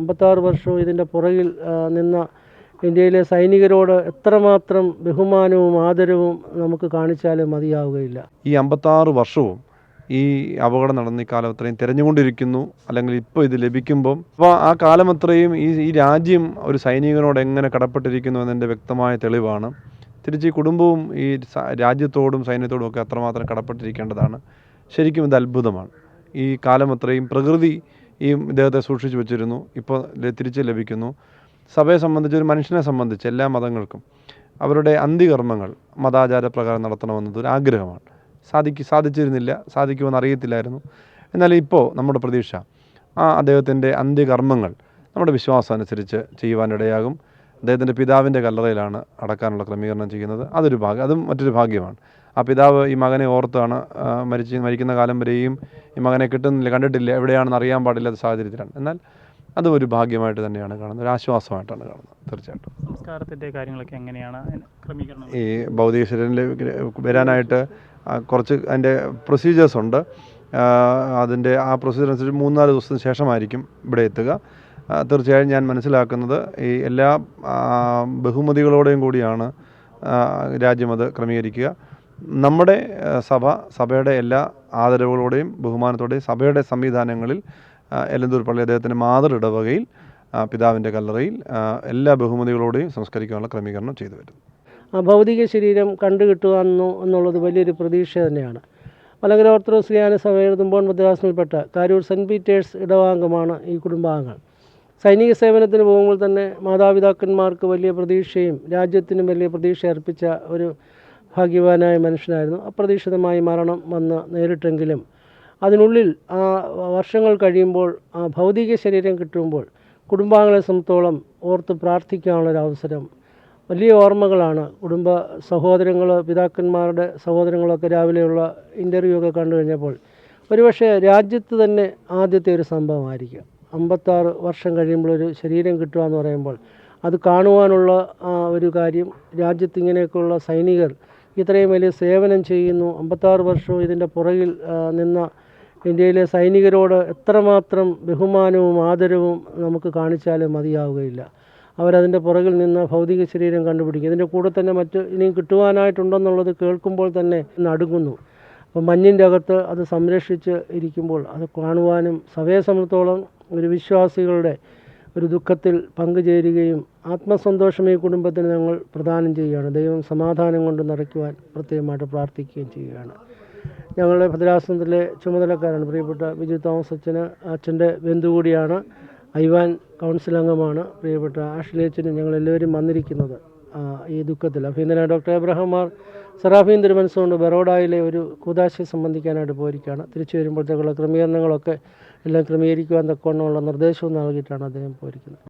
56 വർഷവും ഇതിൻ്റെ പുറകിൽ നിന്ന ഇന്ത്യയിലെ സൈനികരോട് എത്രമാത്രം ബഹുമാനവും ആദരവും നമുക്ക് കാണിച്ചാലും മതിയാവുകയില്ല. ഈ 56 വർഷവും ഈ അപകടം നടന്ന ഈ കാലം അത്രയും തിരഞ്ഞുകൊണ്ടിരിക്കുന്നു, അല്ലെങ്കിൽ ഇപ്പോൾ ഇത് ലഭിക്കുമ്പം അപ്പോൾ ആ കാലം അത്രയും ഈ രാജ്യം ഒരു സൈനികനോട് എങ്ങനെ കടപ്പെട്ടിരിക്കുന്നു എന്നതിൻ്റെ വ്യക്തമായ തെളിവാണ്. തിരിച്ച് ഈ കുടുംബവും ഈ രാജ്യത്തോടും സൈന്യത്തോടും ഒക്കെ അത്രമാത്രം കടപ്പെട്ടിരിക്കേണ്ടതാണ്. ശരിക്കും ഇത് അത്ഭുതമാണ്. ഈ കാലം അത്രയും പ്രകൃതി ഈ ഇദ്ദേഹത്തെ സൂക്ഷിച്ചു വെച്ചിരുന്നു, ഇപ്പോൾ തിരിച്ച് ലഭിക്കുന്നു. സഭയെ സംബന്ധിച്ച്, ഒരു മനുഷ്യനെ സംബന്ധിച്ച്, എല്ലാ മതങ്ങൾക്കും അവരുടെ അന്ത്യകർമ്മങ്ങൾ മതാചാരപ്രകാരം നടത്തണമെന്നത് ഒരു ആഗ്രഹമാണ്. സാധിച്ചിരുന്നില്ല, സാധിക്കുമെന്ന് അറിയത്തില്ലായിരുന്നു. എന്നാൽ ഇപ്പോൾ നമ്മുടെ പ്രതീക്ഷ അദ്ദേഹത്തിൻ്റെ അന്ത്യകർമ്മങ്ങൾ നമ്മുടെ വിശ്വാസം അനുസരിച്ച് ചെയ്യുവാനിടയാകും. അദ്ദേഹത്തിൻ്റെ പിതാവിൻ്റെ കല്ലറയിലാണ് അടക്കാനുള്ള ക്രമീകരണം ചെയ്യുന്നത്. അതും മറ്റൊരു ഭാഗ്യമാണ്. ആ പിതാവ് ഈ മകനെ ഓർത്താണ് മരിക്കുന്ന കാലം വരെയും ഈ മകനെ കണ്ടിട്ടില്ല, എവിടെയാണെന്ന് അറിയാൻ പാടില്ലാത്ത സാഹചര്യത്തിലാണ്. എന്നാൽ അതും ഒരു ഭാഗ്യമായിട്ട് തന്നെയാണ് കാണുന്നത്, ഒരു ആശ്വാസമായിട്ടാണ് കാണുന്നത്. തീർച്ചയായിട്ടും സംസ്കാരത്തിൻ്റെ കാര്യങ്ങളൊക്കെ എങ്ങനെയാണ് ക്രമീകരണം? ഈ ഭൗതിക ശരീരത്തിലേക്ക് വരാനായിട്ട് കുറച്ച് അതിൻ്റെ പ്രൊസീജിയേഴ്സ് ഉണ്ട്. അതിൻ്റെ ആ പ്രൊസീജിയർ അനുസരിച്ച് 3-4 ദിവസത്തിന് ശേഷമായിരിക്കും ഇവിടെ എത്തുക. തീർച്ചയായും ഞാൻ മനസ്സിലാക്കുന്നത് ഈ എല്ലാ ബഹുമതികളോടെയും കൂടിയാണ് രാജ്യം അത് ക്രമീകരിക്കുക. നമ്മുടെ സഭയുടെ എല്ലാ ആദരവുകളോടെയും ബഹുമാനത്തോടെയും സഭയുടെ സംവിധാനങ്ങളിൽ എലന്തൂർ പള്ളി അദ്ദേഹത്തിൻ്റെ മാതൃഇടവകയിൽ പിതാവിൻ്റെ കല്ലറയിൽ എല്ലാ ബഹുമതികളോടെയും സംസ്കരിക്കാനുള്ള ക്രമീകരണം ചെയ്തു വരുന്നു. ആ ഭൗതിക ശരീരം കണ്ടുകിട്ടുക എന്നുള്ളത് വലിയൊരു പ്രതീക്ഷ തന്നെയാണ്. മലങ്കര ഓർത്തഡോക്സ് സുറിയാനി സഭയുടെ തുമ്പോൺ ഭദ്രാസനത്തിൽപ്പെട്ട കാരൂർ സെൻറ്റ് പീറ്റേഴ്സ് ഇടവാംഗമാണ് ഈ കുടുംബാംഗങ്ങൾ. സൈനിക സേവനത്തിന് പോകുമ്പോൾ തന്നെ മാതാപിതാക്കന്മാർക്ക് വലിയ പ്രതീക്ഷയും രാജ്യത്തിനും വലിയ പ്രതീക്ഷ അർപ്പിച്ച ഒരു ഭാഗ്യവാനായ മനുഷ്യനായിരുന്നു. അപ്രതീക്ഷിതമായി മരണം വന്ന് നേരിട്ടെങ്കിലും അതിനുള്ളിൽ ആ വർഷങ്ങൾ കഴിയുമ്പോൾ ആ ഭൗതിക ശരീരം കിട്ടുമ്പോൾ കുടുംബാംഗങ്ങളെ സംബന്ധിച്ചോളം ഓർത്ത് പ്രാർത്ഥിക്കാനുള്ളൊരവസരം വലിയ ഓർമ്മകളാണ്. കുടുംബ സഹോദരങ്ങൾ, പിതാക്കന്മാരുടെ സഹോദരങ്ങളൊക്കെ രാവിലെയുള്ള ഇൻ്റർവ്യൂ ഒക്കെ കണ്ടു കഴിഞ്ഞപ്പോൾ ഒരുപക്ഷെ രാജ്യത്ത് തന്നെ ആദ്യത്തെ ഒരു സംഭവമായിരിക്കും. 56 വർഷം കഴിയുമ്പോൾ ഒരു ശരീരം കിട്ടുക എന്ന് പറയുമ്പോൾ അത് കാണുവാനുള്ള ഒരു കാര്യം. രാജ്യത്ത് ഇങ്ങനെയൊക്കെയുള്ള സൈനികർ ഇത്രയും വലിയ സേവനം ചെയ്യുന്നു. 56 വർഷവും ഇതിൻ്റെ പുറകിൽ നിന്ന ഇന്ത്യയിലെ സൈനികരോട് എത്രമാത്രം ബഹുമാനവും ആദരവും നമുക്ക് കാണിച്ചാലും മതിയാവുകയില്ല. അവരതിൻ്റെ പുറകിൽ നിന്ന് ഭൗതിക ശരീരം കണ്ടുപിടിക്കും. ഇതിൻ്റെ കൂടെ തന്നെ ഇനിയും കിട്ടുവാനായിട്ടുണ്ടെന്നുള്ളത് കേൾക്കുമ്പോൾ തന്നെ നടുങ്ങുന്നു. അപ്പോൾ മഞ്ഞിൻ്റെ അകത്ത് അത് സംരക്ഷിച്ച് ഇരിക്കുമ്പോൾ അത് കാണുവാനും സഭയെ സംബന്ധിച്ചോളം ഒരു വിശ്വാസികളുടെ ഒരു ദുഃഖത്തിൽ പങ്കുചേരുകയും ആത്മസന്തോഷം ഈ കുടുംബത്തിന് ഞങ്ങൾ പ്രദാനം ചെയ്യുകയാണ്. ദൈവം സമാധാനം കൊണ്ട് നിറയ്ക്കുവാൻ പ്രത്യേകമായിട്ട് പ്രാർത്ഥിക്കുകയും ചെയ്യുകയാണ്. ഞങ്ങളുടെ ഭദ്രാസനത്തിലെ ചുമതലക്കാരാണ് പ്രിയപ്പെട്ട ബിജു തോമസ് അച്ഛൻ്റെ ബന്ധു കൂടിയാണ്. ഐവാൻ കൗൺസിൽ അംഗമാണ്. പ്രിയപ്പെട്ട ആഷ്ലി അച്ഛനും ഞങ്ങളെല്ലാവരും വന്നിരിക്കുന്നത് ഈ ദുഃഖത്തിൽ. അഭിനന്ദനായ ഡോക്ടർ എബ്രഹാം മാർ സെറാഫീൻ തിരുമനസ്സുകൊണ്ട് ബറോഡയിലെ ഒരു കൂദാശയെ സംബന്ധിക്കാനായിട്ട് പോയിരിക്കുകയാണ്. തിരിച്ചു വരുമ്പോഴത്തേക്കുള്ള ക്രമീകരണങ്ങളൊക്കെ എല്ലാം ക്രമീകരിക്കുവാൻ തക്കവണ്ണമുള്ള നിർദ്ദേശവും നൽകിയിട്ടാണ് അദ്ദേഹം പോയിരിക്കുന്നത്.